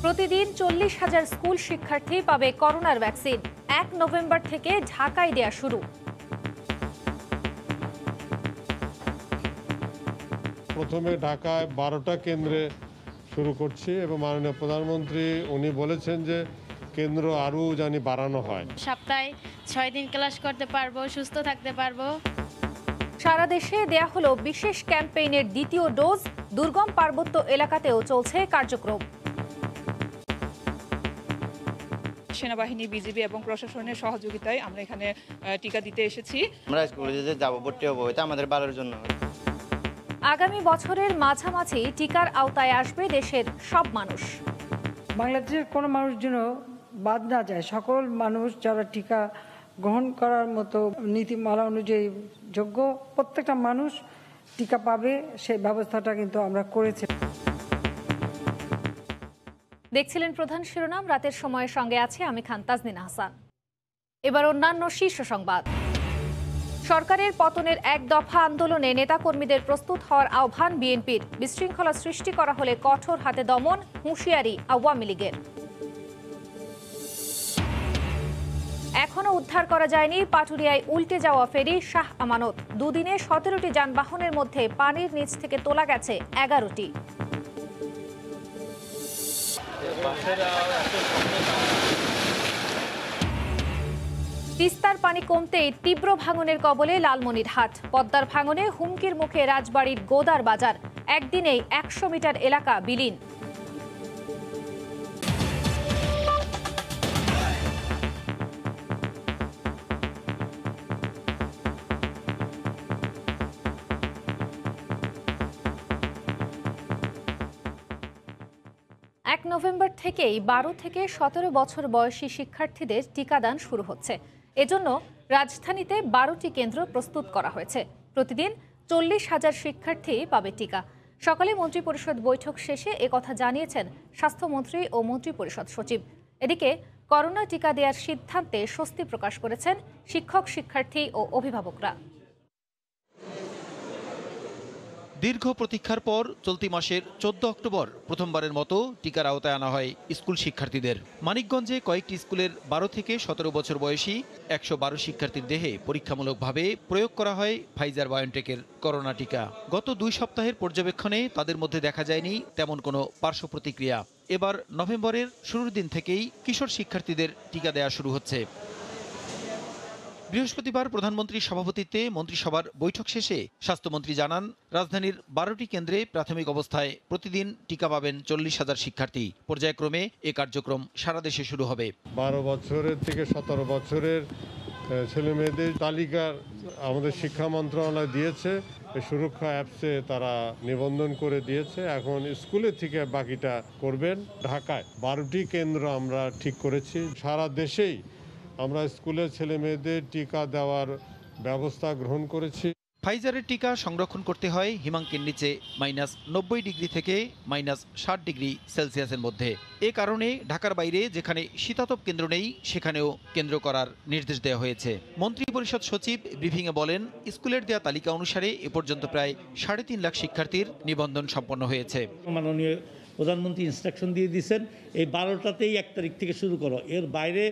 প্রতিদিন 40,000 স্কুল শিক্ষার্থী পাবে করোনার ভ্যাকসিন। 1 নভেম্বর থেকে ঢাকায় দেয়া শুরু। প্রথমে ঢাকায় 12টা কেন্দ্রে শুরু করছি এবং মাননীয় প্রধানমন্ত্রী উনি বলেছেন যে কেন্দ্র আরও জানি বাড়ানো হয়। সপ্তাহে 6 দিন ক্লাস করতে পারবো, সুস্থ থাকতে পারবো। সারা দেশে দেয়া হলো বিশেষ ক্যাম্পেইনের দ্বিতীয় ডোজ। দুর্গম পার্বত্য এলাকাতেও চলছে কার্যক্রম। সেনাবাহিনী, বিজিবি এবং প্রশাসনের সহযোগিতায় আমরা এখানে টিকা দিতে এসেছি। আমরা স্কুলে যে যাব ভর্তি হবো, এটা আমাদের ভালোর জন্য। আগামী বছরের মাঝামাঝি টিকার আওতায় আসবে দেশের সব মানুষ। বাংলাদেশের কোনো মানুষ যেন বাদ না যায়। সকল মানুষ যারা টিকা গ্রহণ করার মতো নীতিমালা অনুযায়ী যোগ্য, প্রত্যেকটা মানুষ টিকা পাবে, সেই ব্যবস্থাটা কিন্তু আমরা করেছি। দেখছিলেন প্রধান শিরোনাম। রাতের সময়ের সঙ্গে আছে আমি খান তাজনিন হাসান। এবার অন্যান্য শীর্ষ সংবাদ। সরকারের পতনের এক দফা আন্দোলনে নেতাকর্মীদের প্রস্তুত হওয়ার আহ্বান বিএনপির। বিশৃঙ্খলা সৃষ্টি করা হলে কঠোর হাতে দমন, হুঁশিয়ারি আওয়ামী লীগের। এখনো উদ্ধার করা যায়নি পাটুরিয়ায় উল্টে যাওয়া ফেরি শাহ আমানত। দুদিনে 17টি যানবাহনের মধ্যে পানির নিচ থেকে তোলা গেছে 11টি। তিস্তার পানি কমতেই তীব্র ভাঙনের কবলে লালমনিরহাট। পদ্মার ভাঙনে হুমকির মুখে রাজবাড়ির গোদার বাজার। একদিনেই 100 মিটার এলাকা বিলীন। নভেম্বর থেকেই 12 থেকে 17 বছর বয়সী শিক্ষার্থীদের টিকাদান শুরু হচ্ছে। এজন্য রাজধানীতে 12টি কেন্দ্র প্রস্তুত করা হয়েছে। প্রতিদিন 40,000 শিক্ষার্থী পাবে টিকা। সকালে মন্ত্রিপরিষদ বৈঠক শেষে একথা জানিয়েছেন স্বাস্থ্যমন্ত্রী ও মন্ত্রিপরিষদ সচিব। এদিকে করোনা টিকা দেওয়ার সিদ্ধান্তে স্বস্তি প্রকাশ করেছেন শিক্ষক, শিক্ষার্থী ও অভিভাবকরা। দীর্ঘ প্রতীক্ষার পর চলতি মাসের 14 অক্টোবর প্রথমবারের মতো টিকার আওতায় আনা হয় স্কুল শিক্ষার্থীদের। মানিকগঞ্জে কয়েকটি স্কুলের 12 থেকে 17 বছর বয়সী 112 শিক্ষার্থীর দেহে পরীক্ষামূলকভাবে প্রয়োগ করা হয় ফাইজার বায়োনটেকের করোনা টিকা। গত 2 সপ্তাহের পর্যবেক্ষণে তাদের মধ্যে দেখা যায়নি তেমন কোনো পার্শ্ব প্রতিক্রিয়া। এবার নভেম্বরের শুরুর দিন থেকেই কিশোর শিক্ষার্থীদের টিকা দেওয়া শুরু হচ্ছে। বৃহস্পতিবার প্রধানমন্ত্রীর সভাপতিত্বে মন্ত্রিসভার বৈঠক শেষে স্বাস্থ্যমন্ত্রী জানান, রাজধানীর 12টি কেন্দ্রে প্রাথমিক অবস্থায় প্রতিদিন টিকা পাবেন 40,000 শিক্ষার্থী। পর্যায়ক্রমে এ কার্যক্রম সারা দেশে শুরু হবে। 12 বছরের থেকে 17 বছরের ছেলে মেয়েদের তালিকা আমাদের শিক্ষা মন্ত্রণালয় দিয়েছে। সুরক্ষা অ্যাপসে তারা নিবন্ধন করে দিয়েছে। এখন স্কুলের থেকে বাকিটা করবেন। ঢাকায় 12টি কেন্দ্র আমরা ঠিক করেছি। সারা দেশেই আমরা স্কুলের ছেলে মেয়েদের টিকা দেওয়ার ব্যবস্থা গ্রহণ করেছি। ফাইজারের টিকা সংরক্ষণ করতে হয় হিমাঙ্কের নিচে -90 ডিগ্রি থেকে -60 ডিগ্রি সেলসিয়াসের মধ্যে। এ কারণে ঢাকার বাইরে যেখানে শীতাতপ কেন্দ্র নেই সেখানেও কেন্দ্র করার নির্দেশ দেওয়া হয়েছে। মন্ত্রিপরিষদ সচিব ব্রিফিংয়ে বলেন, স্কুলের দেওয়া তালিকা অনুসারে এ পর্যন্ত প্রায় 3.5 লাখ শিক্ষার্থীর নিবন্ধন সম্পন্ন হয়েছে। মাননীয় প্রধানমন্ত্রী ইনস্ট্রাকশন দিয়ে দিয়েছেন, এই 12টাতেই 1 তারিখ থেকে শুরু করো। এর বাইরে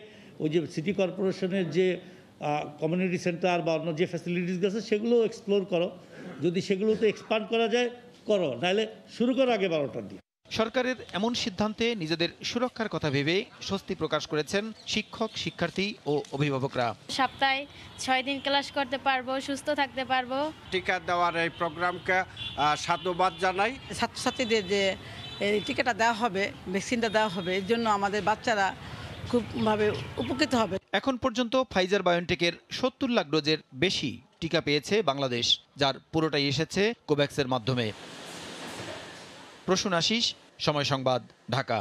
ওই যে সিটি কর্পোরেশনের যে কমিউনিটি সেন্টার বা অন্য যে ফ্যাসিলিটিস আছে সেগুলো এক্সপ্লোর করো। যদি সেগুলোতে এক্সপান্ড করা যায় করো, নাহলে শুরু করো আগে 12টার দিয়ে। সরকারের এমন সিদ্ধান্তে নিজেদের সুরক্ষার কথা ভেবে স্বস্তি প্রকাশ করেছেন শিক্ষক, শিক্ষার্থী ও অভিভাবকরা। সপ্তাহে 6 দিন ক্লাস করতে পারবো, সুস্থ থাকতে পারবো। টিকা দেওয়ার এই প্রোগ্রামকে সাধুবাদ জানাই। ছাত্রছাত্রীদের যে এই টিকাটা দেওয়া হবে, ভ্যাকসিনটা দেওয়া হবে, এর জন্য আমাদের বাচ্চারা খুবভাবে উপকৃত হবে। এখন পর্যন্ত ফাইজার বায়োনটেকের 70 লাখ ডোজের বেশি টিকা পেয়েছে বাংলাদেশ, যার পুরোটাই এসেছে কোভ্যাক্সের মাধ্যমে। প্রসূন আশিস, সময় সংবাদ, ঢাকা।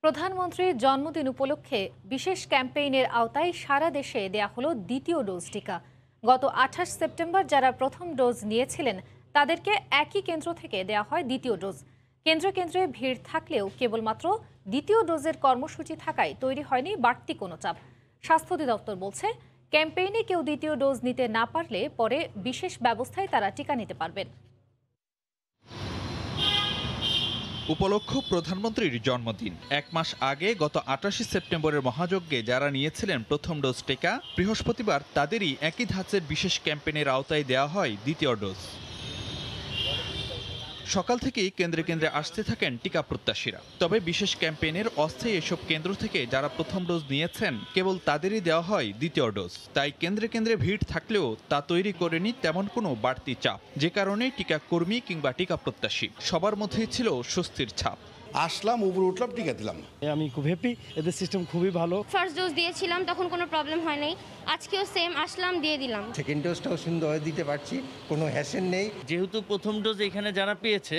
প্রধানমন্ত্রীর জন্মদিন উপলক্ষে বিশেষ ক্যাম্পেইনের আওতায় সারা দেশে দেয়া হলো দ্বিতীয় ডোজ টিকা। গত 28 সেপ্টেম্বর যারা প্রথম ডোজ নিয়েছিলেন তাদেরকে একই কেন্দ্র থেকে দেয়া হয় দ্বিতীয় ডোজ। কেন্দ্রে কেন্দ্রে ভিড় থাকলেও কেবলমাত্র দ্বিতীয় ডোজের কর্মসূচি থাকায় তৈরি হয়নি বাড়তি কোনো চাপ। স্বাস্থ্য অধিদপ্তর বলছে, ক্যাম্পেইনে কেউ দ্বিতীয় ডোজ নিতে না পারলে পরে বিশেষ ব্যবস্থায় তারা টিকা নিতে পারবেন। উপলক্ষ প্রধানমন্ত্রীর জন্মদিন। 1 মাস আগে গত 28 সেপ্টেম্বরের মহাযজ্ঞে যারা নিয়েছিলেন প্রথম ডোজ টিকা, বৃহস্পতিবার তাদেরই একই ধাঁচের বিশেষ ক্যাম্পেইনের আওতায় দেওয়া হয় দ্বিতীয় ডোজ। সকাল থেকেই কেন্দ্রে কেন্দ্রে আসতে থাকেন টিকা প্রত্যাশীরা। তবে বিশেষ ক্যাম্পেইনের অস্থায়ী এসব কেন্দ্র থেকে যারা প্রথম ডোজ নিয়েছেন কেবল তাদেরই দেওয়া হয় দ্বিতীয় ডোজ। তাই কেন্দ্রে কেন্দ্রে ভিড় থাকলেও তা তৈরি করেনি তেমন কোনো বাড়তি চাপ, যে কারণে টিকা কর্মী কিংবা টিকা প্রত্যাশী সবার মধ্যেই ছিল স্বস্তির ছাপ। আসলাম, উপরে উঠলাম, টিকা দিলাম। আমি খুব হ্যাপি, এদের সিস্টেম খুবই ভালো। ফার্স্ট ডোজ দিয়েছিলাম, তখন কোনো প্রবলেম হয় নাই। আজকেও সেম আসলাম, দিয়ে দিলাম। সেকেন্ড ডোজটাও সুন্দর দিতে পারছি, কোনো হ্যাসেল নেই। যেহেতু প্রথম ডোজ এখানে যারা পেয়েছে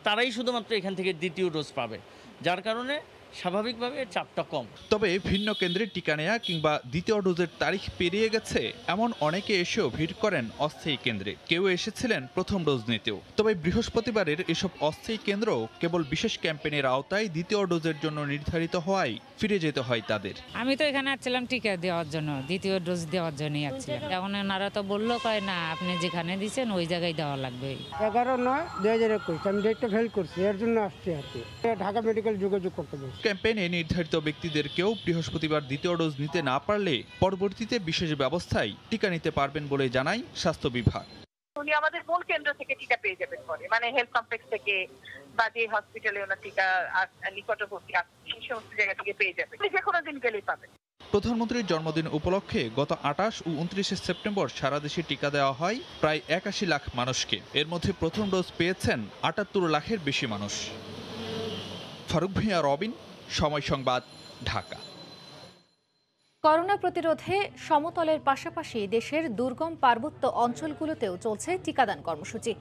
তারাই শুধুমাত্র এখান থেকে দ্বিতীয় ডোজ পাবে, যার কারণে স্বাভাবিকভাবে চাপটা কম। তবে ভিন্ন কেন্দ্রে টিকা নেয়া কিংবা দ্বিতীয় ডোজের তারিখ পেরিয়ে গেছে এমন অনেকে এসেও ভিড় করেন অস্থায়ী কেন্দ্রে। কেউ এসেছিলেন প্রথম ডোজ নিতেও। তবে বৃহস্পতিবারের এসব অস্থায়ী কেন্দ্র কেবল বিশেষ ক্যাম্পেইনের আওতায় দ্বিতীয় ডোজের জন্য নির্ধারিত হওয়ায় ফিরে যেতে হয় তাদের। আমি তো এখানে আসছিলাম টিকা দেওয়ার জন্য, দ্বিতীয় ডোজ দেওয়ার জন্যই আসছিলাম। এখন ওনারা তো বললো কয় না, আপনি যেখানে দিচ্ছেন ওই জায়গায় দেওয়া লাগবে। 11/9/2021 আমি ডেটটা ফেল করছি, এর জন্য আসছি আর কি। ঢাকা মেডিকেল যোগাযোগ করতে বলছি। ক্যাম্পেইনে নির্ধারিত ব্যক্তিদেরকেও বৃহস্পতিবার দ্বিতীয় ডোজ নিতে না পারলে পরবর্তীতে বিশেষ ব্যবস্থায় টিকা নিতে পারবেন বলে জানায় স্বাস্থ্য বিভাগ। উনি আমাদের মূল কেন্দ্র থেকে টিকা পেয়ে যাবেন পরে, মানে হেলথ কমপ্লেক্স থেকে বা যে হসপিটালে ওনার টিকা নিকটবর্তী সেই সমস্ত জায়গা থেকে পেয়ে যাবেন, যে কোনো দিন গেলেই পাবেন। প্রধানমন্ত্রীর জন্মদিন উপলক্ষে গত 28 ও 29 সেপ্টেম্বর সারা দেশে টিকা দেওয়া হয় প্রায় 81 লাখ মানুষকে। এর মধ্যে প্রথম ডোজ পেয়েছেন 78 লাখের বেশি মানুষ। ফারুক ভূঁইয়া, রবিন, সময় সংবাদ, ঢাকা। করোনা প্রতিরোধে সমতলের পাশাপাশি দেশের দুর্গম পার্বত্য অঞ্চলগুলোতেও চলছে টিকাদান কর্মসূচি।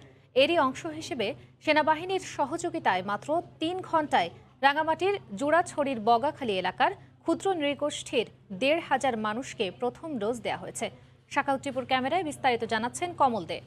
এরই অংশ হিসেবে সেনাবাহিনীর সহযোগিতায় মাত্র 3 ঘণ্টায় রাঙামাটির জোড়াছড়ির বগাখালী এলাকার ক্ষুদ্র নৃগোষ্ঠীর 1,500 মানুষকে প্রথম ডোজ দেওয়া হয়েছে। শাখাউত্তিপুর ক্যামেরায় বিস্তারিত জানাচ্ছেন কমল দে।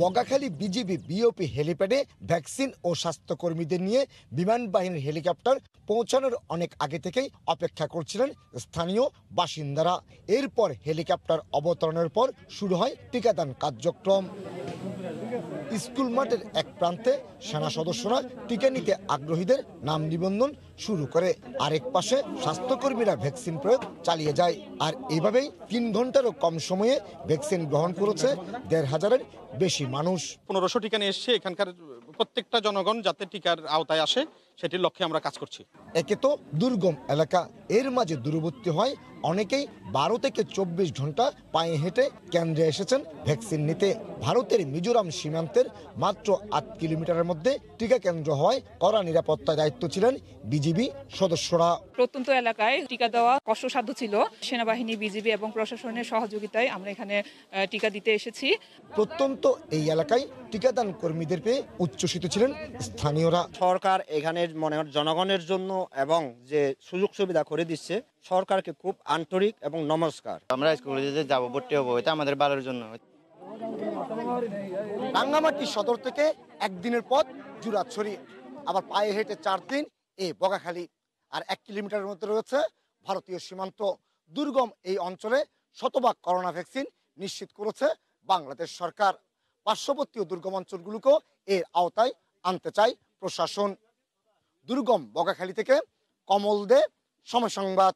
বগাখালী বিজিবি বিওপি হেলিপ্যাডে ভ্যাকসিন ও স্বাস্থ্যকর্মীদের নিয়ে বিমান বাহিনীর হেলিকপ্টার পৌঁছানোর অনেক আগে থেকেই অপেক্ষা করছিলেন স্থানীয় বাসিন্দারা। এরপর হেলিকপ্টার অবতরণের পর শুরু হয় টিকাদান কার্যক্রম। স্কুল মাঠের এক প্রান্তে সেনা সদস্যরা টিকা নিতে আগ্রহীদের নাম নিবন্ধন শুরু করে, আরেক পাশে স্বাস্থ্যকর্মীরা ভ্যাকসিন প্রয়োগ চালিয়ে যায়। আর এইভাবেই 3 ঘন্টারও কম সময়ে ভ্যাকসিন গ্রহণ করেছে 1,500-এর বেশি মানুষ। 1500 টিকা নিয়ে এসছে, এখানকার প্রত্যেকটা জনগণ যাতে টিকার আওতায় আসে সেটির লক্ষ্যে আমরা কাজ করছি। একে তো দুর্গম এলাকা, এর মাঝে দূরবর্তী হয় অনেকেই 12 থেকে 24 ঘন্টা পায়ে হেঁটে কেন্দ্রে এসেছেন ভ্যাকসিন নিতে। ভারতের মিজোরাম সীমান্তের মাত্র 8 কিলোমিটারের মধ্যে টিকা কেন্দ্র হওয়ায় কড়া নিরাপত্তার দায়িত্ব ছিলেন বিজিবি সদস্যরা। প্রত্যন্ত এলাকায় টিকা দেওয়া কষ্টসাধ্য ছিল। সেনাবাহিনী, বিজিবি এবং প্রশাসনের সহযোগিতায় আমরা এখানে টিকা দিতে এসেছি। প্রত্যন্ত এই এলাকায় টিকাদান কর্মীদের পেয়ে উচ্ছ্বসিত ছিলেন স্থানীয়রা। সরকার এখানে জনগণের জন্য এবং যে সুযোগ সুবিধা করে দিচ্ছে, সরকারকে খুব আন্তরিক এবং নমস্কার। আমরা স্কুলে যে যাব, ভর্তি হবো, এটা আমাদের ভালোর জন্য। রাঙ্গামাটি সদর থেকে একদিনের পথ জোড়াছড়ি, আবার পায়ে হেঁটে 4 দিন এই বগাখালী, আর 1 কিলোমিটারের মধ্যে রয়েছে ভারতীয় সীমান্ত। দুর্গম এই অঞ্চলে শতভাগ করোনা ভ্যাকসিন নিশ্চিত করেছে বাংলাদেশ সরকার। পার্শ্ববর্তী দুর্গম অঞ্চলগুলোকেও এর আওতায় আনতে চায় প্রশাসন। দুর্গম বগাখালী থেকে কমল দে, সময় সংবাদ।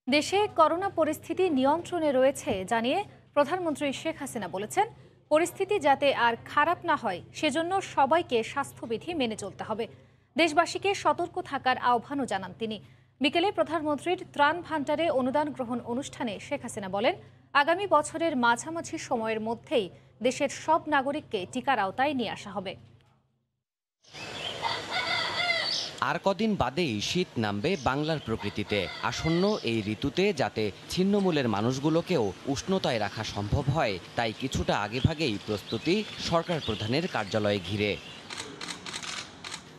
দেশে করোনা পরিস্থিতি নিয়ন্ত্রণে রয়েছে জানিয়ে প্রধানমন্ত্রী শেখ হাসিনা বলেছেন, পরিস্থিতি যাতে আর খারাপ না হয় সেজন্য সবাইকে স্বাস্থ্যবিধি মেনে চলতে হবে। দেশবাসীকে সতর্ক থাকার আহ্বানও জানান তিনি। বিকেলে প্রধানমন্ত্রীর ত্রাণ ভাণ্ডারে অনুদান গ্রহণ অনুষ্ঠানে শেখ হাসিনা বলেন, আগামী বছরের মাঝামাঝি সময়ের মধ্যেই দেশের সব নাগরিককে টিকার আওতায় নিয়ে আসা হবে। আর কদিন বাদেই শীত নামবে বাংলার প্রকৃতিতে। আসন্ন এই ঋতুতে যাতে ছিন্নমূলের মানুষগুলোকেও উষ্ণতায় রাখা সম্ভব হয়, তাই কিছুটা আগেভাগেই প্রস্তুতি সরকার প্রধানের কার্যালয়ে ঘিরে।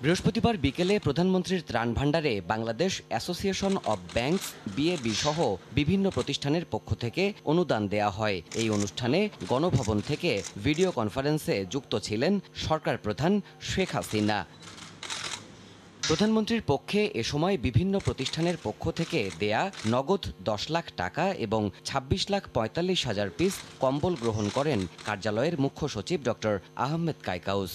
বৃহস্পতিবার বিকেলে প্রধানমন্ত্রীর ত্রাণ ভাণ্ডারে বাংলাদেশ অ্যাসোসিয়েশন অব ব্যাংকস বিএবি সহ বিভিন্ন প্রতিষ্ঠানের পক্ষ থেকে অনুদান দেয়া হয়। এই অনুষ্ঠানে গণভবন থেকে ভিডিও কনফারেন্সে যুক্ত ছিলেন সরকার প্রধান শেখ হাসিনা। প্রধানমন্ত্রীর পক্ষে এ সময় বিভিন্ন প্রতিষ্ঠানের পক্ষ থেকে দেয়া নগদ 10 লাখ টাকা এবং 26,45,000 পিস কম্বল গ্রহণ করেন কার্যালয়ের মুখ্য সচিব ডক্টর আহমেদ কায়কাউস।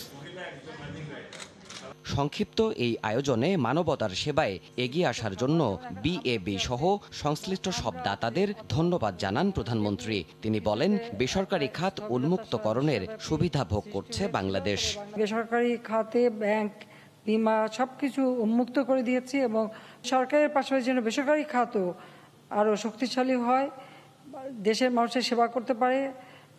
সংক্ষিপ্ত এই আয়োজনে মানবতার সেবায় এগিয়ে আসার জন্য বিএবি সহ সংশ্লিষ্ট সব দাতাদের ধন্যবাদ জানান প্রধানমন্ত্রী। তিনি বলেন, বেসরকারি খাত উন্মুক্তকরণের সুবিধা ভোগ করছে বাংলাদেশ। বেসরকারি খাতে ব্যাংক, বিমা সবকিছু উন্মুক্ত করে দিয়েছি এবং সরকারের পাশাপাশি যেন বেসরকারি খাতও আরও শক্তিশালী হয়, দেশের মানুষের সেবা করতে পারে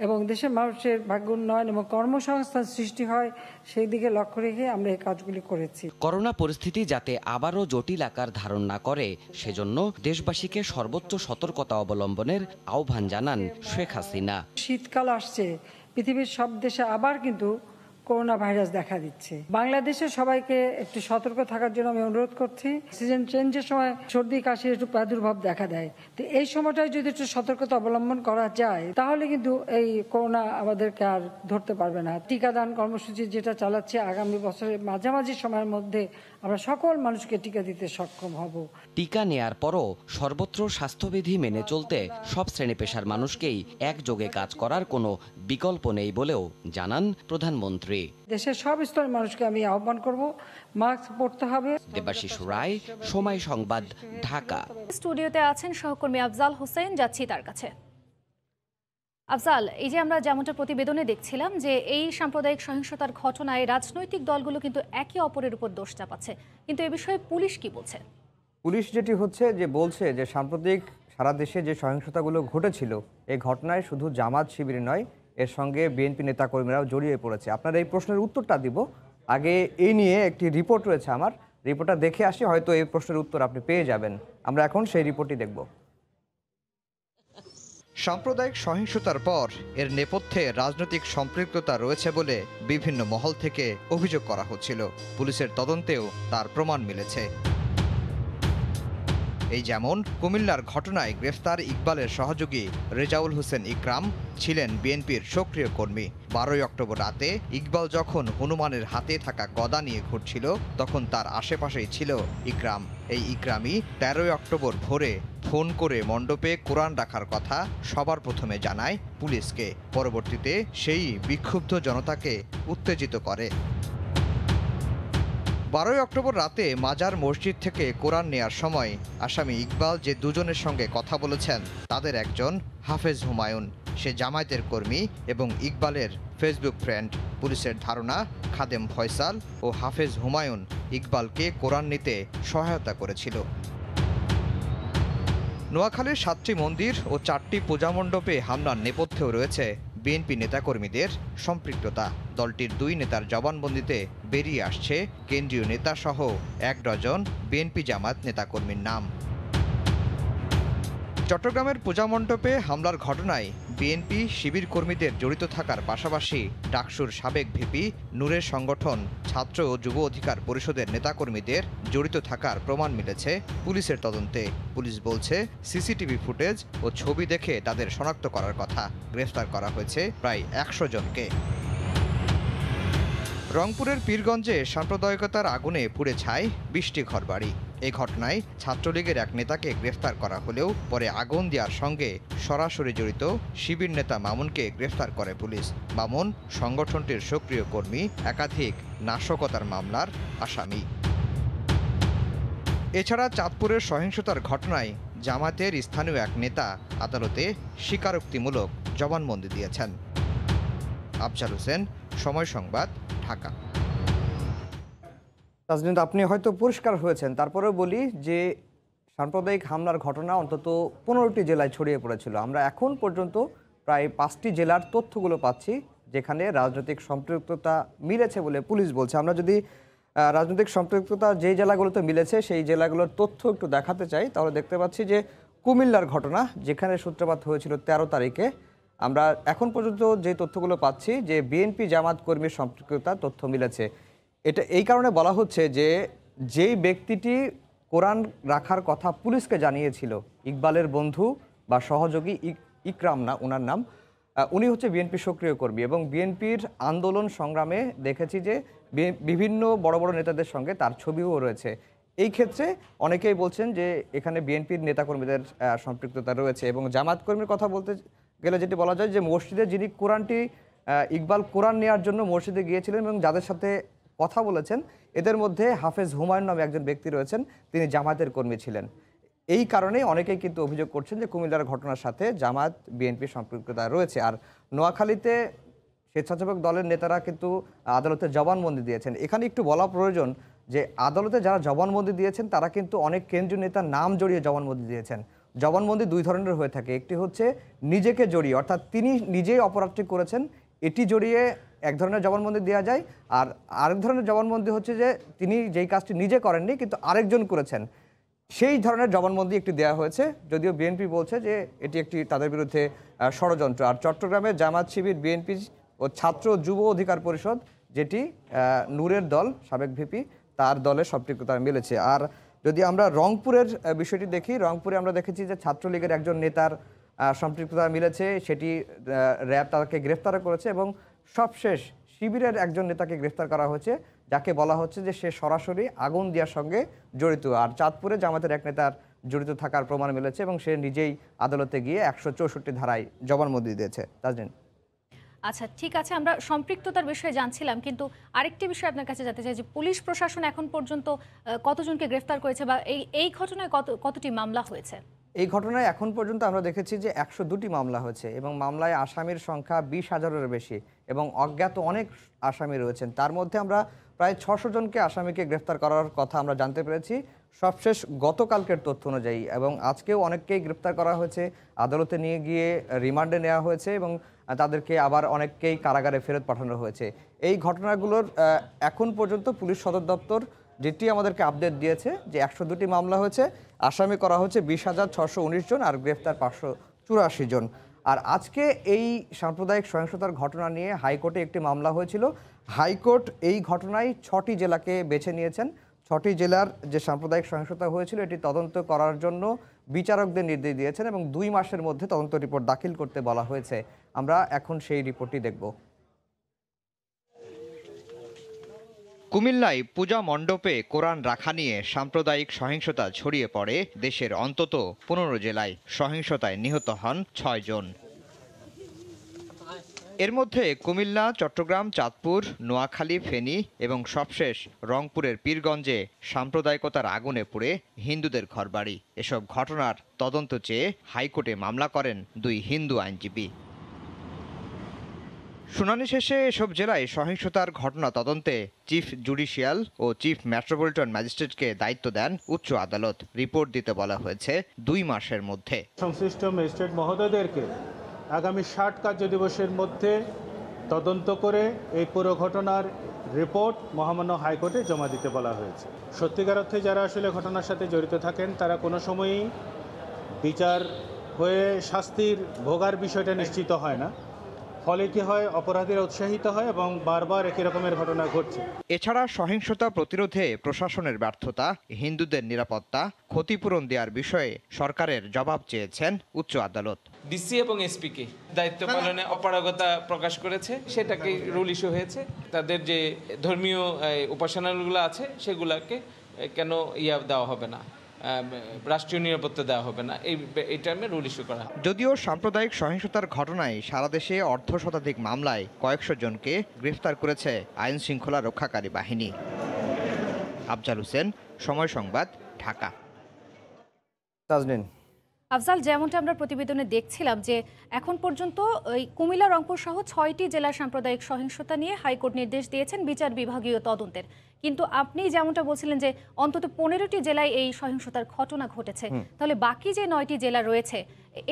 এবং দেশের মানুষের ভাগ্য উন্নয়ন এবং কর্মসংস্থান সৃষ্টি হয়, সেই দিকে লক্ষ্য রেখে আমরা এই কাজগুলি করেছি। করোনা পরিস্থিতি যাতে আবারও জটিল আকার ধারণ না করে, সেজন্য দেশবাসীকে সর্বোচ্চ সতর্কতা অবলম্বনের আহ্বান জানান শেখ হাসিনা। শীতকাল আসছে, পৃথিবীর সব দেশে আবার কিন্তু করোনা ভাইরাস দেখা দিচ্ছে। বাংলাদেশে সবাইকে একটু সতর্ক থাকার জন্য আমি অনুরোধ করছি। সিজন চেঞ্জের সময় সর্দি কাশির একটু প্রাদুর্ভাব দেখা দেয়, তো এই সময়টায় যদি একটু সতর্কতা অবলম্বন করা যায় তাহলে কিন্তু এই করোনা আমাদেরকে আর ধরতে পারবে না। টিকাদান কর্মসূচি যেটা চালাচ্ছে, আগামী বছরের মাঝামাঝি সময়ের মধ্যে আমরা সকল মানুষকে টিকা দিতে সক্ষম হব। টিকা নেয়ার পরও সর্বত্র স্বাস্থ্যবিধি মেনে চলতে সব শ্রেণী পেশার মানুষকেই একযোগে কাজ করার কোনো বিকল্প নেই বলেও জানান প্রধানমন্ত্রী। দেশের সব স্তরের মানুষকে আমি আহ্বান করব, মাস্ক পরতে হবে। দেবাশিস রায়, সময় সংবাদ, ঢাকা। স্টুডিওতে আছেন সহকর্মী আফজাল হোসেন, যাচ্ছি তার কাছে। আফজাল, এই যে আমরা যেমনটা প্রতিবেদনে দেখছিলাম যে এই সাম্প্রদায়িক সহিংসতার ঘটনায় রাজনৈতিক দলগুলো কিন্তু একে অপরের উপর দোষ চাপাচ্ছে, কিন্তু এ বিষয়ে পুলিশ কি বলছে? পুলিশ যেটি হচ্ছে যে বলছে যে সাম্প্রতিক সারা দেশে যে সহিংসতাগুলো ঘটেছিল, এই ঘটনায় শুধু জামাত শিবির নয়, এর সঙ্গে বিএনপি নেতাকর্মীরাও জড়িয়ে পড়েছে। আপনার এই প্রশ্নের উত্তরটা দিব, আগে এই নিয়ে একটি রিপোর্ট রয়েছে আমার, রিপোর্টটা দেখে আসি, হয়তো এই প্রশ্নের উত্তর আপনি পেয়ে যাবেন। আমরা এখন সেই রিপোর্টটি দেখব। সাম্প্রদায়িক সহিংসতার পর এর নেপথ্যে রাজনৈতিক সম্পৃক্ততা রয়েছে বলে বিভিন্ন মহল থেকে অভিযোগ করা হচ্ছিল। পুলিশের তদন্তেও তার প্রমাণ মিলেছে। এই যেমন কুমিল্লার ঘটনায় গ্রেফতার ইকবালের সহযোগী রেজাউল হোসেন ইকরাম ছিলেন বিএনপির সক্রিয় কর্মী। 12 অক্টোবর রাতে ইকবাল যখন হনুমানের হাতে থাকা গদা নিয়ে ঘুরছিল, তখন তার আশেপাশেই ছিল ইকরাম। এই ইকরামই 13 অক্টোবর ভোরে ফোন করে মণ্ডপে কোরআন রাখার কথা সবার প্রথমে জানায় পুলিশকে। পরবর্তীতে সেই বিক্ষুব্ধ জনতাকে উত্তেজিত করে। 12 অক্টোবর রাতে মাজার মসজিদ থেকে কোরআন নেয়ার সময় আসামি ইকবাল যে দুজনের সঙ্গে কথা বলেছেন, তাদের একজন হাফেজ হুমায়ুন। সে জামায়াতের কর্মী এবং ইকবালের ফেসবুক ফ্রেন্ড। পুলিশের ধারণা, খাদেম ফয়সাল ও হাফেজ হুমায়ুন ইকবালকে কোরআন নিতে সহায়তা করেছিল। নোয়াখালীর 7টি মন্দির ও 4টি পূজামণ্ডপে হামলার নেপথ্যেও রয়েছে বিএনপি নেতাকর্মীদের সম্পৃক্ততা। দলটির 2 নেতার জবানবন্দিতে বেরিয়ে আসছে কেন্দ্রীয় নেতাসহ 1 ডজন বিএনপি জামাত নেতাকর্মীর নাম। চট্টগ্রামের পূজামণ্ডপে হামলার ঘটনায় বিএনপি শিবির কর্মীদের জড়িত থাকার পাশাপাশি ডাকসুর সাবেক ভিপি নূরের সংগঠন ছাত্র ও যুব অধিকার পরিষদের নেতাকর্মীদের জড়িত থাকার প্রমাণ মিলেছে পুলিশের তদন্তে। পুলিশ বলছে, সিসিটিভি ফুটেজ ও ছবি দেখে তাদের শনাক্ত করার কথা। গ্রেফতার করা হয়েছে প্রায় 100 জনকে। রংপুরের পীরগঞ্জে সাম্প্রদায়িকতার আগুনে পুড়ে ছাই 20টি ঘরবাড়ি। এই ঘটনায় ছাত্রলীগের এক নেতাকে গ্রেফতার করা হলেও পরে আগুন দেওয়ার সঙ্গে সরাসরি জড়িত শিবির নেতা মামুনকে গ্রেফতার করে পুলিশ। মামুন সংগঠনটির সক্রিয় কর্মী, একাধিক নাশকতার মামলার আসামি। এছাড়া চাঁদপুরের সহিংসতার ঘটনায় জামায়াতের স্থানীয় এক নেতা আদালতে স্বীকারোক্তিমূলক জবানবন্দি দিয়েছেন। আফজাল হোসেন, সময় সংবাদ, ঢাকা। তাজনীন, আপনি হয়তো পরিষ্কার হয়েছেন, তারপরেও বলি যে সাম্প্রদায়িক হামলার ঘটনা অন্তত 15টি জেলায় ছড়িয়ে পড়েছিল। আমরা এখন পর্যন্ত প্রায় 5টি জেলার তথ্যগুলো পাচ্ছি যেখানে রাজনৈতিক সম্পৃক্ততা মিলেছে বলে পুলিশ বলছে। আমরা যদি রাজনৈতিক সম্পৃক্ততা যে জেলাগুলোতে মিলেছে সেই জেলাগুলোর তথ্য একটু দেখাতে চাই, তাহলে দেখতে পাচ্ছি যে কুমিল্লার ঘটনা, যেখানে সূত্রপাত হয়েছিল 13 তারিখে, আমরা এখন পর্যন্ত যে তথ্যগুলো পাচ্ছি যে বিএনপি জামাত কর্মীর সম্পৃক্ততার তথ্য মিলেছে। এটা এই কারণে বলা হচ্ছে যে যেই ব্যক্তিটি কোরআন রাখার কথা পুলিশকে জানিয়েছিল, ইকবালের বন্ধু বা সহযোগী ইকরাম না ওনার নাম, উনি হচ্ছে বিএনপি সক্রিয় কর্মী এবং বিএনপির আন্দোলন সংগ্রামে দেখেছি যে বিভিন্ন বড় বড় নেতাদের সঙ্গে তার ছবিও রয়েছে। এই ক্ষেত্রে অনেকেই বলছেন যে এখানে বিএনপির নেতাকর্মীদের সম্পৃক্ততা রয়েছে এবং জামাত কর্মীর কথা বলতে গেলে যেটি বলা যায় যে মসজিদে যিনি কোরআনটি ইকবাল কোরআন নেওয়ার জন্য মসজিদে গিয়েছিলেন এবং যাদের সাথে কথা বলেছেন এদের মধ্যে হাফেজ হুমায়ুন নামে একজন ব্যক্তি রয়েছেন, তিনি জামাতের কর্মী ছিলেন। এই কারণেই অনেকেই কিন্তু অভিযোগ করছেন যে কুমিল্লার ঘটনার সাথে জামাত বিএনপির সম্পৃক্ততা রয়েছে। আর নোয়াখালীতে স্বেচ্ছাসেবক দলের নেতারা কিন্তু আদালতে জবানবন্দি দিয়েছেন। এখানে একটু বলা প্রয়োজন যে আদালতে যারা জবানবন্দি দিয়েছেন তারা কিন্তু অনেক কেন্দ্রীয় নেতার নাম জড়িয়ে জবানবন্দি দিয়েছেন। জবানবন্দি দুই ধরনের হয়ে থাকে, একটি হচ্ছে নিজেকে জড়িয়ে অর্থাৎ তিনি নিজেই অপরাধটি করেছেন এটি জড়িয়ে এক ধরনের জবানবন্দি দেওয়া যায়, আর আরেক ধরনের জবানবন্দি হচ্ছে যে তিনি যেই কাজটি নিজে করেননি কিন্তু আরেকজন করেছেন, সেই ধরনের জবানবন্দি একটি দেওয়া হয়েছে। যদিও বিএনপি বলছে যে এটি একটি তাদের বিরুদ্ধে ষড়যন্ত্র। আর চট্টগ্রামে জামাত শিবির, বিএনপি ও ছাত্র যুব অধিকার পরিষদ যেটি নূরের দল সাবেক ভিপি তার দলের সম্পৃক্ততা মিলেছে। আর যদি আমরা রংপুরের বিষয়টি দেখি, রংপুরে আমরা দেখেছি যে ছাত্রলীগের একজন নেতার সম্পৃক্ততা মিলেছে, সেটি র্যাব তাকে গ্রেফতার করেছে এবং সবশেষ শিবিরের একজন নেতাকে গ্রেফতার করা হয়েছে যাকে বলা হচ্ছে যে সে সরাসরি আগুন দেওয়ার সঙ্গে জড়িত। আর চাঁদপুরে জামাতের এক নেতার জড়িত থাকার প্রমাণ মিলেছে এবং সে নিজেই আদালতে গিয়ে 164 ধারায় জবানবন্দি দিয়েছে। তাজরিন। আচ্ছা, ঠিক আছে, আমরা সম্পৃক্ততার বিষয়ে জানছিলাম, কিন্তু আরেকটি বিষয় আপনার কাছে জানতে চাই যে পুলিশ প্রশাসন এখন পর্যন্ত কতজনকে গ্রেফতার করেছে বা এই ঘটনায় কতটি মামলা হয়েছে? এই ঘটনায় এখন পর্যন্ত আমরা দেখেছি যে 102টি মামলা হয়েছে এবং মামলায় আসামির সংখ্যা 20,000-এর বেশি এবং অজ্ঞাত অনেক আসামি রয়েছেন। তার মধ্যে আমরা প্রায় 600 জনকে আসামিকে গ্রেফতার করার কথা আমরা জানতে পেরেছি সবশেষ গতকালকের তথ্য অনুযায়ী, এবং আজকেও অনেককেই গ্রেফতার করা হয়েছে, আদালতে নিয়ে গিয়ে রিমান্ডে নেওয়া হয়েছে এবং তাদেরকে আবার অনেককেই কারাগারে ফেরত পাঠানো হয়েছে। এই ঘটনাগুলোর এখন পর্যন্ত পুলিশ সদর দপ্তর যেটি আমাদেরকে আপডেট দিয়েছে যে 102টি মামলা হয়েছে, আসামি করা হচ্ছে 20,619 জন আর গ্রেফতার 584 জন। আর আজকে এই সাম্প্রদায়িক সহিংসতার ঘটনা নিয়ে হাইকোর্টে একটি মামলা হয়েছিল। হাইকোর্ট এই ঘটনায় 6টি জেলাকে বেছে নিয়েছেন। 6টি জেলার যে সাম্প্রদায়িক সহিংসতা হয়েছিল এটি তদন্ত করার জন্য বিচারকদের নির্দেশ দিয়েছেন এবং 2 মাসের মধ্যে তদন্ত রিপোর্ট দাখিল করতে বলা হয়েছে। আমরা এখন সেই রিপোর্টটি দেখব। কুমিল্লায় পূজা মণ্ডপে কোরআন রাখা নিয়ে সাম্প্রদায়িক সহিংসতা ছড়িয়ে পড়ে দেশের অন্তত 15 জেলায়। সহিংসতায় নিহত হন 6 জন। এর মধ্যে কুমিল্লা, চট্টগ্রাম, চাঁদপুর, নোয়াখালী, ফেনী এবং সবশেষ রংপুরের পীরগঞ্জে সাম্প্রদায়িকতার আগুনে পুড়ে হিন্দুদের ঘরবাড়ি। এসব ঘটনার তদন্ত চেয়ে হাইকোর্টে মামলা করেন 2 হিন্দু আইনজীবী। শুনানি শেষে এসব জেলায় সহিংসতার ঘটনা তদন্তে চিফ জুডিশিয়াল ও চিফ মেট্রোপলিটন ম্যাজিস্ট্রেটকে দায়িত্ব দেন উচ্চ আদালত। রিপোর্ট দিতে বলা হয়েছে 2 মাসের মধ্যে। সংশ্লিষ্ট ম্যাজিস্ট্রেট মহোদয়দেরকে আগামী 60 কার্য দিবসের মধ্যে তদন্ত করে এই পুরো ঘটনার রিপোর্ট মহামান্য হাইকোর্টে জমা দিতে বলা হয়েছে। সত্যিকার অর্থে যারা আসলে ঘটনার সাথে জড়িত থাকেন তারা কোনো সময়ই বিচার হয়ে শাস্তির ভোগার বিষয়টা নিশ্চিত হয় না, ফলে কি হয়, অপরাধীরা উৎসাহিত হয় এবং বারবার একই রকমের ঘটনা ঘটছে। এছাড়া সহিংসতা প্রতিরোধে প্রশাসনের ব্যর্থতা, হিন্দুদের নিরাপত্তা, ক্ষতিপূরণ দেওয়ার বিষয়ে সরকারের জবাব চেয়েছেন উচ্চ আদালত। ডিসি এবং এসপিকে দায়িত্ব পালনে অপারগতা প্রকাশ করেছে, সেটাকে রুল ইস্যু হয়েছে। তাদের যে ধর্মীয় উপাসনাগুলো আছে সেগুলোকে কেন দেওয়া হবে না, রাষ্ট্রীয় নিরাপত্তা দেওয়া হবে না, এই টাইমে রুল ইস্যু করা। যদিও সাম্প্রদায়িক সহিংসতার ঘটনায় সারা দেশে অর্ধশতাধিক মামলায় কয়েকশো জনকে গ্রেফতার করেছে আইন শৃঙ্খলা রক্ষাকারী বাহিনী। আফজাল হোসেন, সময় সংবাদ, ঢাকা। তাজনীন। আফজাল, যেমনটা আমরা প্রতিবেদনে দেখছিলাম যে এখন পর্যন্ত ওই কুমিল্লা, রংপুর সহ 6টি জেলার সাম্প্রদায়িক সহিংসতা নিয়ে হাইকোর্ট নির্দেশ দিয়েছেন বিচার বিভাগীয় তদন্তের, কিন্তু আপনি যেমনটা বলছিলেন যে অন্তত 15টি জেলায় এই সহিংসতার ঘটনা ঘটেছে, তাহলে বাকি যে 9টি জেলা রয়েছে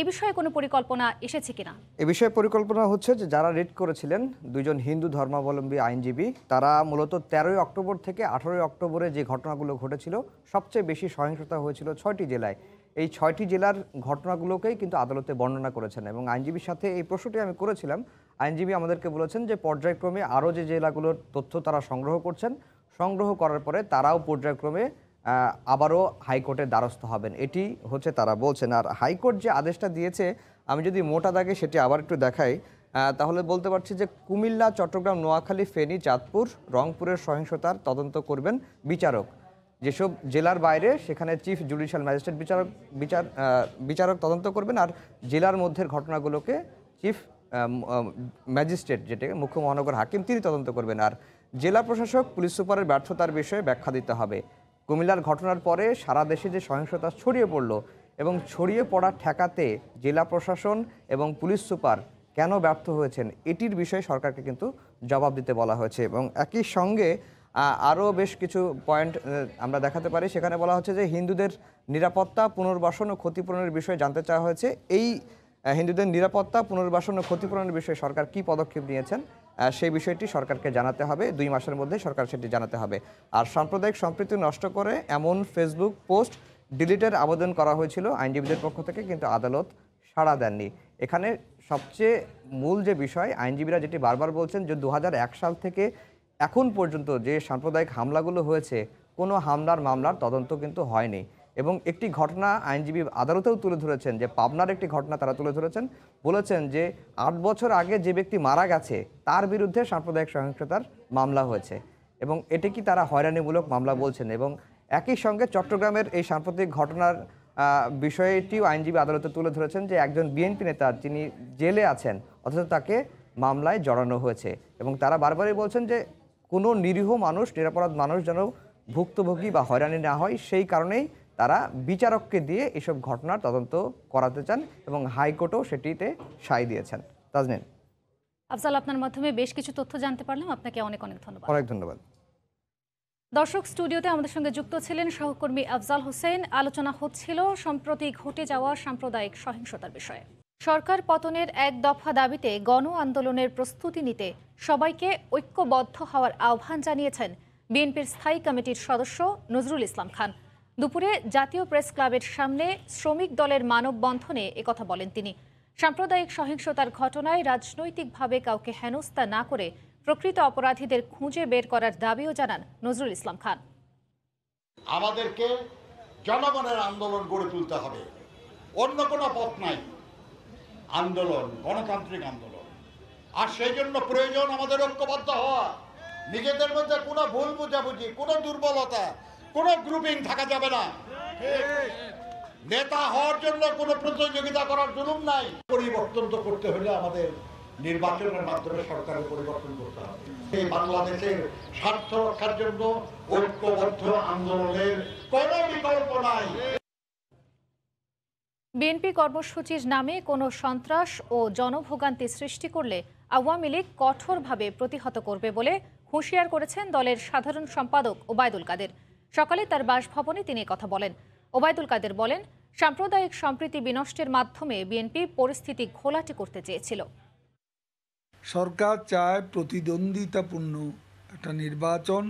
এ বিষয়ে কোনো পরিকল্পনা এসেছে কিনা? এ বিষয়ে পরিকল্পনা হচ্ছে যে যারা রিট করেছিলেন 2 জন হিন্দু ধর্মাবলম্বী আইনজীবী, তারা মূলত 13 অক্টোবর থেকে 18 অক্টোবরে যে ঘটনাগুলো ঘটেছিল সবচেয়ে বেশি সহিংসতা হয়েছিল 6টি জেলায়। এই 6টি জেলার ঘটনাগুলোকেই কিন্তু আদালতে বর্ণনা করেছেন এবং আইনজীবীর সাথে এই প্রশ্নটি আমি করেছিলাম। আইনজীবী আমাদেরকে বলেছেন যে পর্যায়ক্রমে আরও যে জেলাগুলোর তথ্য তারা সংগ্রহ করছেন, সংগ্রহ করার পরে তারাও পর্যায়ক্রমে আবারও হাইকোর্টের দ্বারস্থ হবেন, এটি হচ্ছে তারা বলছেন। আর হাইকোর্ট যে আদেশটা দিয়েছে আমি যদি মোটা দাগে সেটি আবার একটু দেখাই, তাহলে বলতে পারছি যে কুমিল্লা, চট্টগ্রাম, নোয়াখালী, ফেনী, চাঁদপুর, রংপুরের সহিংসতার তদন্ত করবেন বিচারক। যেসব জেলার বাইরে সেখানে চিফ জুডিশিয়াল ম্যাজিস্ট্রেট বিচারক তদন্ত করবেন, আর জেলার মধ্যের ঘটনাগুলোকে চিফ ম্যাজিস্ট্রেট, যেটাকে মুখ্য মহানগর হাকিম, তিনি তদন্ত করবেন। আর জেলা প্রশাসক পুলিশ সুপারের ব্যর্থতার বিষয়ে ব্যাখ্যা দিতে হবে। কুমিল্লার ঘটনার পরে সারা দেশে যে সহিংসতা ছড়িয়ে পড়ল এবং ছড়িয়ে পড়া ঠেকাতে জেলা প্রশাসন এবং পুলিশ সুপার কেন ব্যর্থ হয়েছেন, এটির বিষয়ে সরকারকে কিন্তু জবাব দিতে বলা হয়েছে। এবং একই সঙ্গে আরও বেশ কিছু পয়েন্ট আমরা দেখাতে পারি। সেখানে বলা হচ্ছে যে হিন্দুদের নিরাপত্তা, পুনর্বাসন ও ক্ষতিপূরণের বিষয়ে জানতে চাওয়া হয়েছে। এই হিন্দুদের নিরাপত্তা, পুনর্বাসন ও ক্ষতিপূরণের বিষয়ে সরকার কী পদক্ষেপ নিয়েছেন সেই বিষয়টি সরকারকে জানাতে হবে। 2 মাসের মধ্যে সরকার সেটি জানাতে হবে। আর সাম্প্রদায়িক সম্প্রীতি নষ্ট করে এমন ফেসবুক পোস্ট ডিলিটের আবেদন করা হয়েছিল আইনজীবীদের পক্ষ থেকে, কিন্তু আদালত সাড়া দেননি। এখানে সবচেয়ে মূল যে বিষয়, আইনজীবীরা যেটি বারবার বলছেন যে 2001 সাল থেকে এখন পর্যন্ত যে সাম্প্রদায়িক হামলাগুলো হয়েছে, কোনো মামলার তদন্ত কিন্তু হয়নি। এবং একটি ঘটনা আইনজীবী আদালতেও তুলে ধরেছেন, যে পাবনার একটি ঘটনা তারা তুলে ধরেছেন, বলেছেন যে 8 বছর আগে যে ব্যক্তি মারা গেছে তার বিরুদ্ধে সাম্প্রদায়িক সহিংসতার মামলা হয়েছে, এবং এটি কি তারা হয়রানিমূলক মামলা বলছেন। এবং একই সঙ্গে চট্টগ্রামের এই সাম্প্রতিক ঘটনার বিষয়টিও আইনজীবী আদালতে তুলে ধরেছেন, যে একজন বিএনপি নেতা তিনি জেলে আছেন, অথচ তাকে মামলায় জড়ানো হয়েছে। এবং তারা বারবারই বলছেন যে কোনো নিরীহ মানুষ, নিরপরাধ মানুষ যেন ভুক্তভোগী বা হয়রানি না হয়, সেই কারণেই তারা বিচারককে দিয়ে এসব ঘটনার তদন্ত করাতে চান, এবং হাইকোর্টও সেটিতে সায় দিয়েছেন। তাজনীন, আফজাল, আপনার মাধ্যমে বেশ কিছু তথ্য জানতে পারলাম, আপনাকে অনেক অনেক ধন্যবাদ। অনেক ধন্যবাদ। দর্শক, স্টুডিওতে আমাদের সঙ্গে যুক্ত ছিলেন সহকর্মী আফজাল হোসেন। আলোচনা হচ্ছিল সম্প্রতি ঘটে যাওয়া সাম্প্রদায়িক সহিংসতার বিষয়ে। সরকার পতনের এক দফা দাবিতে গণ আন্দোলনের প্রস্তুতি নিতে সবাইকে ঐক্যবদ্ধ হওয়ার আহ্বান জানিয়েছেন বিএনপির স্থায়ী কমিটির সদস্য নজরুল ইসলাম খান। দুপুরে জাতীয় প্রেস ক্লাবের সামনে শ্রমিক দলের মানববন্ধনে একথা বলেন তিনি। সাম্প্রদায়িক সহিংসতার ঘটনায় রাজনৈতিকভাবে কাউকে হেনস্থা না করে প্রকৃত অপরাধীদের খুঁজে বের করার দাবিও জানান নজরুল ইসলাম খান। আমাদেরকে জনগণের আন্দোলন গড়ে তুলতে হবে, অন্য কোনো পথ নাই। আন্দোলন গণতান্ত্রিক আন্দোলন, আর সেই জন্য প্রয়োজন আমাদের ঐক্যবদ্ধ হওয়া। নিজেদের মধ্যে কোনো ভুল বুঝাবুঝি, কোনো দুর্বলতা, কোনো গ্রুপিং থাকা যাবে না। নেতা হওয়ার জন্য কোনো প্রতিযোগিতা করার জুলুম নাই। পরিবর্তন তো করতে হলে আমাদের নির্বাচনের মাধ্যমে সরকারের পরিবর্তন করতে হবে। এই বাংলাদেশের স্বার্থ রক্ষার জন্য ঐক্যবদ্ধ আন্দোলনের কোনো বিকল্প নাই। বিএনপি কর্মসূচির নামে কোনো সন্ত্রাস ও জনভোগান্তি সৃষ্টি করলে আওয়ামী লীগ কঠোরভাবে প্রতিহত করবে বলে হুঁশিয়ার করেছেন দলের সাধারণ সম্পাদক ওবায়দুল কাদের। সকালে তার বাসভবনে তিনি কথা বলেন। ওবায়দুল কাদের বলেন, সাম্প্রদায়িক সম্প্রীতি বিনষ্টের মাধ্যমে বিএনপি পরিস্থিতি ঘোলাটে করতে চেয়েছিল। সরকার চায় প্রতিদ্বন্দ্বিতাপূর্ণ একটা নির্বাচন,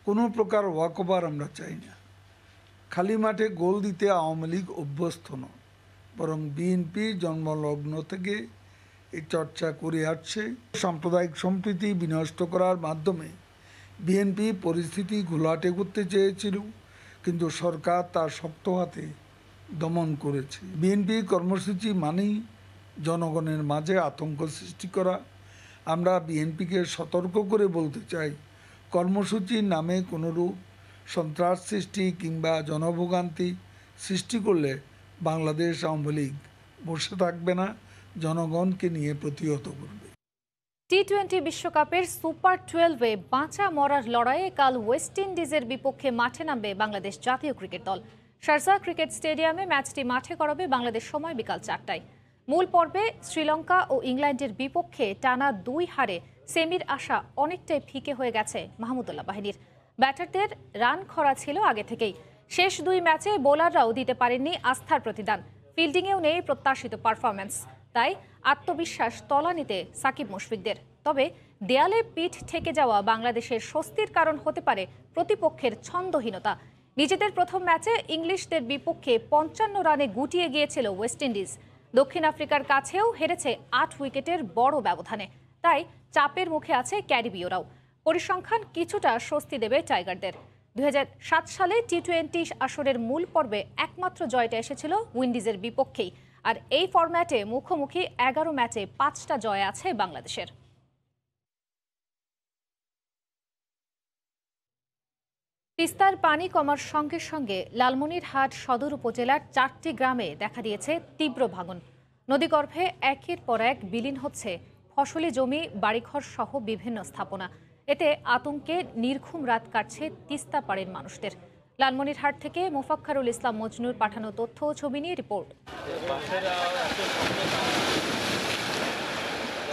কোনো প্রকার ওয়াকওভার আমরা চাই না। খালি মাঠে গোল দিতে আওয়ামী লীগ অভ্যস্ত নয়, বরং বিএনপি জন্মলগ্ন থেকে এই চর্চা করে আসছে। সাম্প্রদায়িক সম্প্রীতি বিনষ্ট করার মাধ্যমে বিএনপি পরিস্থিতি ঘোলাটে করতে চেয়েছিল, কিন্তু সরকার তার শক্ত হাতে দমন করেছে। বিএনপি কর্মসূচি মানেই জনগণের মাঝে আতঙ্ক সৃষ্টি করা। আমরা বিএনপিকে সতর্ক করে বলতে চাই, কর্মসূচির নামে কোনোরূপ সন্ত্রাস সৃষ্টি কিংবা জনভোগান্তি সৃষ্টি করলে বাংলাদেশ আওয়ামী লীগ বসে থাকবে না, জনগণকে নিয়ে প্রতিহত করবে। টি-20 বিশ্বকাপের সুপার 12-এ বাঁচা মরার লড়াইয়ে কাল ওয়েস্ট ইন্ডিজের বিপক্ষে মাঠে নামবে বাংলাদেশ জাতীয় ক্রিকেট দল। শারজাহ ক্রিকেট স্টেডিয়ামে ম্যাচটি মাঠে করাবে বাংলাদেশ সময় বিকাল 4টায়। মূল পর্বে শ্রীলঙ্কা ও ইংল্যান্ডের বিপক্ষে টানা 2 হারে সেমির আশা অনেকটাই ফিকে হয়ে গেছে মাহমুদুল্লাহ বাহিনীর। ব্যাটারদের রান খরা ছিল আগে থেকেই। শেষ 2 ম্যাচে বোলাররাও দিতে পারেননি আস্থার প্রতিদান। ফিল্ডিংয়েও নেই প্রত্যাশিত পারফরম্যান্স। তাই আত্মবিশ্বাস তলানিতে সাকিব মুশফিকদের। তবে দেয়ালে পিঠ ঠেকে যাওয়া বাংলাদেশের স্বস্তির কারণ হতে পারে প্রতিপক্ষের ছন্দহীনতা। নিজেদের প্রথম ম্যাচে ইংলিশদের বিপক্ষে 55 রানে গুটিয়ে গিয়েছিল ওয়েস্ট ইন্ডিজ। দক্ষিণ আফ্রিকার কাছেও হেরেছে 8 উইকেটের বড় ব্যবধানে। তাই চাপের মুখে আছে ক্যারিবীয়রাও। পরিসংখ্যান কিছুটা স্বস্তি দেবে টাইগারদের। 2007 সালে টি-20 আসরের মূল পর্বে একমাত্র জয়টা এসেছিল উইন্ডিজের বিপক্ষেই। আর এই ফরম্যাটে মুখোমুখি 11 ম্যাচে 5টা জয় আছে বাংলাদেশের। তিস্তার পানি কমার সঙ্গে সঙ্গে লালমনিরহাট সদর উপজেলার 4টি গ্রামে দেখা দিয়েছে তীব্র ভাঙন। নদীগর্ভে একের পর এক বিলীন হচ্ছে ফসলি জমি, বাড়িঘর সহ বিভিন্ন স্থাপনা। এতে আতঙ্কে নির্ঘুম রাত কাটছে তিস্তা পাড়ের মানুষদের। লালমনিরহাট থেকে মোফাক্কারুল ইসলাম মজনুর পাঠানো তথ্য ও ছবি নিয়ে রিপোর্ট।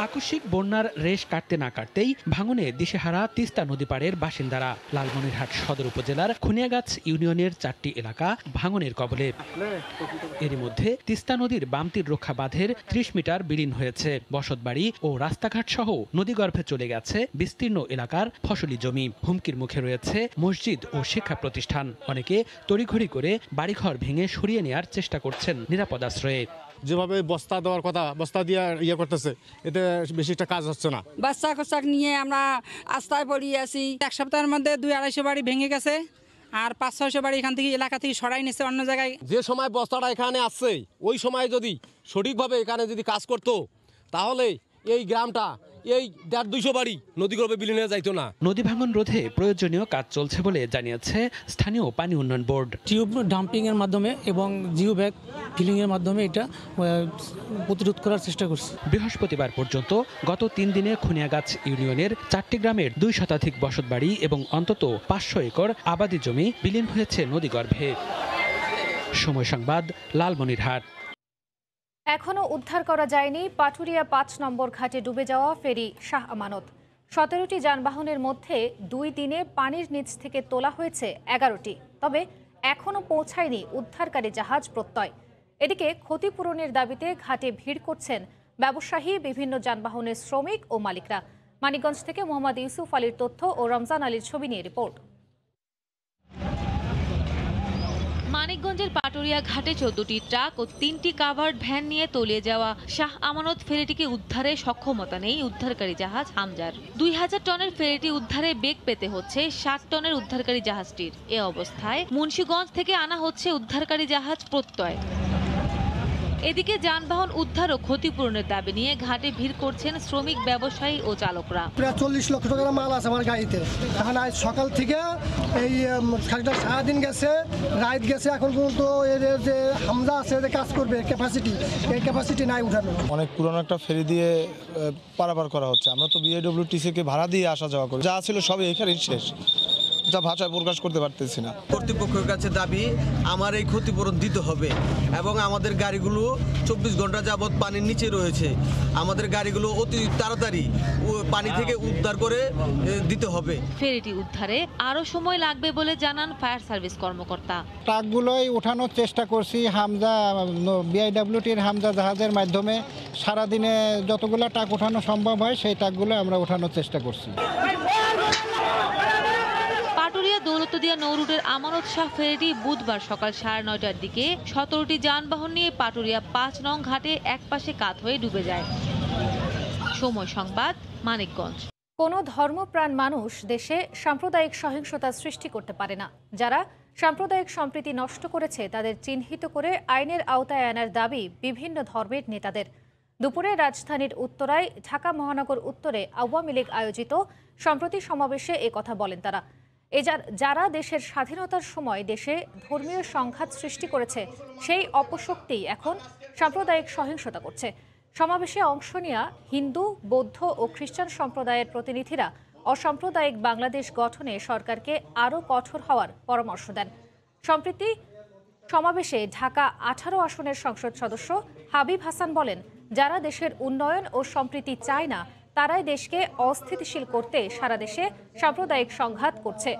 আকস্মিক বন্যার রেশ কাটতে না কাটতেই ভাঙনে দিশেহারা তিস্তা নদী পাড়ের বাসিন্দারা। লালমনিরহাট সদর উপজেলার খুনিয়াগাছ ইউনিয়নের 4টি এলাকা ভাঙনের কবলে। এরই মধ্যে তিস্তা নদীর বাম তীর রক্ষা বাঁধের 30 মিটার বিলীন হয়েছে। বসতবাড়ি ও রাস্তাঘাট সহ নদীগর্ভে চলে গেছে বিস্তীর্ণ এলাকার ফসলি জমি। হুমকির মুখে রয়েছে মসজিদ ও শিক্ষা প্রতিষ্ঠান। অনেকে তড়িঘড়ি করে বাড়িঘর ভেঙে সরিয়ে নেওয়ার চেষ্টা করছেন নিরাপদ আশ্রয়ে। যেভাবে বস্তা দেওয়ার কথা, বস্তা দিয়ে ইয়ে করতেছে, এতে বেশি একটা কাজ হচ্ছে না। বাচ্চা কোচাক নিয়ে আমরা আস্তায় পড়িয়ে আছি। এক সপ্তাহের মধ্যে 200-250 বাড়ি ভেঙে গেছে, আর 500-600 বাড়ি এখান থেকে এলাকা থেকে সরাই নিচ্ছে অন্য জায়গায়। যে সময় বস্তাটা এখানে আসছে ওই সময় যদি সঠিকভাবে এখানে যদি কাজ করতো তাহলে এই গ্রামটা এই 150-200 বাড়ি নদীগর্ভে বিলীন হয়ে যাইতো না। নদী ভাঙন রোধে প্রয়োজনীয় কাজ চলছে বলে জানিয়েছে স্থানীয় পানি উন্নয়ন বোর্ড। টিউব ডাম্পিং এর মাধ্যমে এবং জিও ব্যাগ ফিলিং এর মাধ্যমে এটা প্রতিরোধ করার চেষ্টা করছে। বৃহস্পতিবার পর্যন্ত গত 3 দিনে খুনিয়াগাছ ইউনিয়নের 4টি গ্রামের 2 শতাধিক বসতবাড়ি এবং অন্তত 500 একর আবাদি জমি বিলীন হয়েছে নদীগর্ভে। সময় সংবাদ, লালমনিরহাট। এখনও উদ্ধার করা যায়নি পাটুরিয়া 5 নম্বর ঘাটে ডুবে যাওয়া ফেরি শাহ আমানত। 17টি যানবাহনের মধ্যে 2 দিনে পানির নিচ থেকে তোলা হয়েছে 11টি। তবে এখনও পৌঁছায়নি উদ্ধারকারী জাহাজ প্রত্যয়। এদিকে ক্ষতিপূরণের দাবিতে ঘাটে ভিড় করছেন ব্যবসায়ী, বিভিন্ন যানবাহনের শ্রমিক ও মালিকরা। মানিকগঞ্জ থেকে মোহাম্মদ ইউসুফ আলীর তথ্য ও রমজান আলীর ছবি নিয়ে রিপোর্ট। মানিকগঞ্জের পাটুরিয়া ঘাটে 14টি ট্রাক ও 3টি কাভার্ড ভ্যান নিয়ে তলিয়ে যাওয়া শাহ আমানত ফেরিটিকে উদ্ধারে সক্ষমতা নেই উদ্ধারকারী জাহাজ হামজার। 2000 টনের ফেরিটি উদ্ধারে বেগ পেতে হচ্ছে 60 টনের উদ্ধারকারী জাহাজটির। এ অবস্থায় মুন্সিগঞ্জ থেকে আনা হচ্ছে উদ্ধারকারী জাহাজ প্রত্যয়। এদিকে যানবাহন উদ্ধার ও ক্ষতিপূরণের দাবি নিয়ে ঘাটে ভিড় করছেন শ্রমিক, ব্যবসায়ী ও চালকরা। প্রায় 40 লক্ষ টাকার মাল আছে আমার গাড়িতে। এখন আজ সকাল থেকে এই খালটা সারাদিন গেছে, রাত গেছে, এখন পর্যন্ত এর যে হামজা আছে যে কাজ করবে ক্যাপাসিটি, এই ক্যাপাসিটি নাই উঠানো। অনেক পুরনো একটা ফেরি দিয়ে পারাপার করা হচ্ছে। আমরা তো বিএডব্লিউটিসিকে ভাড়া দিয়ে আসা যাওয়া করি, যা ছিল সবই এখানেই শেষ, যা ভাষায় প্রকাশ করতে পারতেছি না। কর্তৃপক্ষের কাছে দাবি আমার এই ক্ষতিপূরণ দিতে হবে এবং আমাদের গাড়িগুলো 24 ঘন্টা যাবৎ পানির নিচে রয়েছে। আমাদের গাড়িগুলো অতি তাড়াতাড়ি পানি থেকে উদ্ধার করে দিতে হবে। ফেরিটি উদ্ধারে আরও সময় লাগবে বলে জানান ফায়ার সার্ভিস কর্মকর্তা। ট্রাকগুলোই ওঠানোর চেষ্টা করছি হামজা বিআইডব্লিউটির হামজা জাহাজের মাধ্যমে। সারাদিনে যতগুলো ট্রাক ওঠানো সম্ভব হয় সেই ট্রাকগুলো আমরা ওঠানোর চেষ্টা করছি। পাটুরিয়া দৌলতদিয়া নৌরুটের আমানত শাহ ফেরিটি বুধবার সকাল 9:30টার দিকে 17টি যানবাহন নিয়ে পাটুরিয়া 5 নং ঘাটে একপাশে কাত হয়ে ডুবে যায়। সময় সংবাদ, মানিকগঞ্জ। কোনো ধর্মপ্রাণ মানুষ দেশে সাম্প্রদায়িক সহিংসতা সৃষ্টি করতে পারে না। যারা সাম্প্রদায়িক সম্প্রীতি নষ্ট করেছে তাদের চিহ্নিত করে আইনের আওতায় আনার দাবি বিভিন্ন ধর্মের নেতাদের। দুপুরে রাজধানীর উত্তরায় ঢাকা মহানগর উত্তরে আওয়ামী লীগ আয়োজিত সম্প্রতি সমাবেশে একথা বলেন তারা। যারা দেশের স্বাধীনতার সময় দেশে ধর্মীয় সংঘাত সৃষ্টি করেছে সেই অপশক্তি এখন সাম্প্রদায়িক সহিংসতা করছে। সমাবেশে অংশ নেওয়া হিন্দু, বৌদ্ধ ও খ্রিস্টান সম্প্রদায়ের প্রতিনিধিরা অসাম্প্রদায়িক বাংলাদেশ গঠনে সরকারকে আরও কঠোর হওয়ার পরামর্শ দেন। সম্প্রতি সমাবেশে ঢাকা 18 আসনের সংসদ সদস্য হাবিব হাসান বলেন, যারা দেশের উন্নয়ন ও সম্প্রীতি চায় না তারাই দেশকে অস্থিতিশীল করতে সারা দেশে সাম্প্রদায়িক সংঘাত করছে।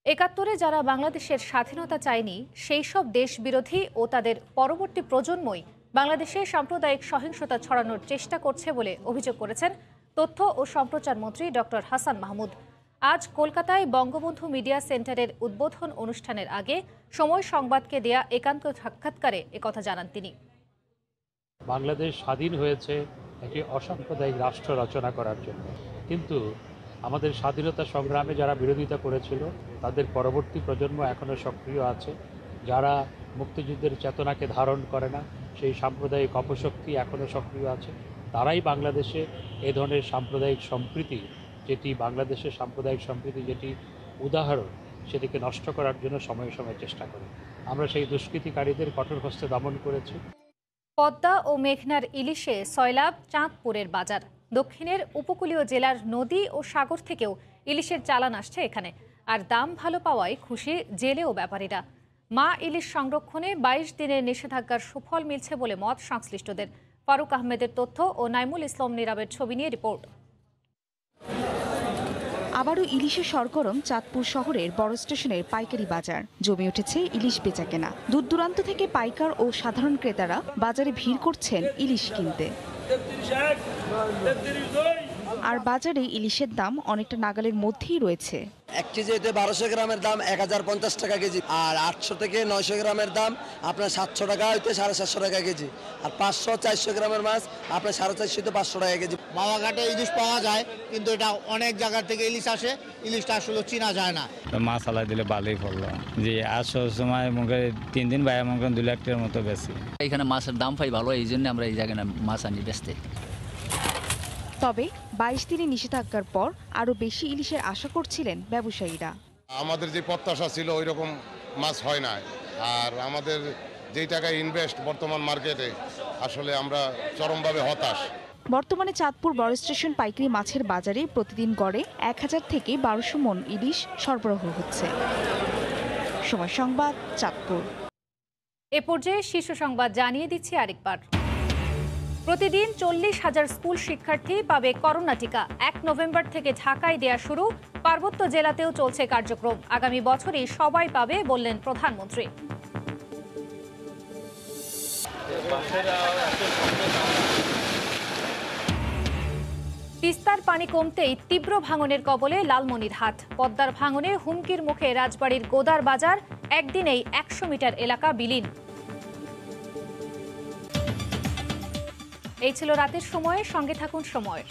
৭১-এ যারা বাংলাদেশের স্বাধীনতা চায়নি সেই সব দেশ বিরোধী ও তাদের পরবর্তী প্রজন্মই বাংলাদেশে সাম্প্রদায়িক সহিংসতা ছড়ানোর চেষ্টা করছে বলে অভিযোগ করেছেন তথ্য ও সম্প্রচার মন্ত্রী ডক্টর হাসান মাহমুদ। আজ কলকাতায় বঙ্গবন্ধু মিডিয়া সেন্টারের উদ্বোধন অনুষ্ঠানের আগে সময় সংবাদকে দেয়া একান্ত সাক্ষাৎকারে একথা জানান তিনি। বাংলাদেশ স্বাধীন হয়েছে একটি অসাম্প্রদায়িক রাষ্ট্র রচনা করার জন্য, কিন্তু আমাদের স্বাধীনতা সংগ্রামে যারা বিরোধিতা করেছিল তাদের পরবর্তী প্রজন্ম এখনও সক্রিয় আছে। যারা মুক্তিযুদ্ধের চেতনাকে ধারণ করে না, সেই সাম্প্রদায়িক অপশক্তি এখনও সক্রিয় আছে। তারাই বাংলাদেশে এ ধরনের সাম্প্রদায়িক সম্প্রীতি, যেটি বাংলাদেশের সাম্প্রদায়িক সম্প্রীতি যেটি উদাহরণ, সেটিকে নষ্ট করার জন্য সময়ে সময়ে চেষ্টা করে। আমরা সেই দুষ্কৃতিকারীদের কঠোর হস্তে দমন করেছি। পদ্মা ও মেঘনার ইলিশে সয়লাব চাঁদপুরের বাজার। দক্ষিণের উপকূলীয় জেলার নদী ও সাগর থেকেও ইলিশের চালান আসছে এখানে। আর দাম ভালো পাওয়ায় খুশি জেলে ও ব্যাপারীরা। মা ইলিশ সংরক্ষণে 22 দিনের নিষেধাজ্ঞার সুফল মিলছে বলে মত সংশ্লিষ্টদের। ফারুক আহমেদের তথ্য ও নাইমুল ইসলাম নীরবের ছবি নিয়ে রিপোর্ট। আবারও ইলিশের সরগরম চাঁদপুর শহরের বড় স্টেশনের পাইকারি বাজার। জমে উঠেছে ইলিশ বেচাকেনা। দূর দূরান্ত থেকে পাইকার ও সাধারণ ক্রেতারা বাজারে ভিড় করছেন ইলিশ কিনতে। আর বাজারে ইলিশের দাম অনেকটা নাগালের মধ্যেই রয়েছে। 1 কেজিতে 1200 গ্রামের দাম 1050 টাকা কেজি, আর 800 থেকে 900 গ্রামের দাম আপনার 700 টাকা হইতে 750 টাকা কেজি, আর 500-400 গ্রামের মাছ আপনার 450 থেকে 500 টাকা কেজি। মাওয়াঘাটে ইলিশ পাওয়া যায়, কিন্তু এটা অনেক জায়গা থেকে ইলিশ আসে, ইলিশটা আসলে চেনা যায় না। মাছ আলাই দিলে ভালোই পড়লো। যে আসার সময় মুখে 3 দিন বাইরে মুখে 2 লাখ টাকার মতো বেশি। এখানে মাছের দাম পাই ভালো, এই জন্য আমরা এই জায়গায় মাছ আনি বেচতে। তবে 22 দিনের নিষেধাজ্ঞার পর আরও বেশি ইলিশের আশা করছিলেন ব্যবসায়ীরা। আমাদের যে প্রত্যাশা ছিল ওই রকম মাছ হয় না, আর আমাদের যেই টাকায় ইনভেস্ট বর্তমান মার্কেটে আসলে আমরা চরমভাবে হতাশ। বর্তমানে চাঁদপুর বড় স্টেশন পাইকারি মাছের বাজারে প্রতিদিন গড়ে 1000 থেকে 1200 মন ইলিশ সরবরাহ হচ্ছে। সময় সংবাদ, চাঁদপুর। এ পর্যায়ে শীর্ষ সংবাদ জানিয়ে দিচ্ছি আরেকবার। প্রতিদিন 40,000 স্কুল শিক্ষার্থী পাবে করোনা টিকা। 1 নভেম্বর থেকে ঢাকায় দেয়া শুরু। পার্বত্য জেলাতেও চলছে কার্যক্রম। আগামী বছরই সবাই পাবে বললেন প্রধানমন্ত্রী। তিস্তার পানি কমতেই তীব্র ভাঙনের কবলে লালমনিরহাট। পদ্মার ভাঙনে হুমকির মুখে রাজবাড়ির গোদার বাজার। একদিনেই 100 মিটার এলাকা বিলীন। এই ছিল রাতের সময়ে। সঙ্গে থাকুন সময়ের।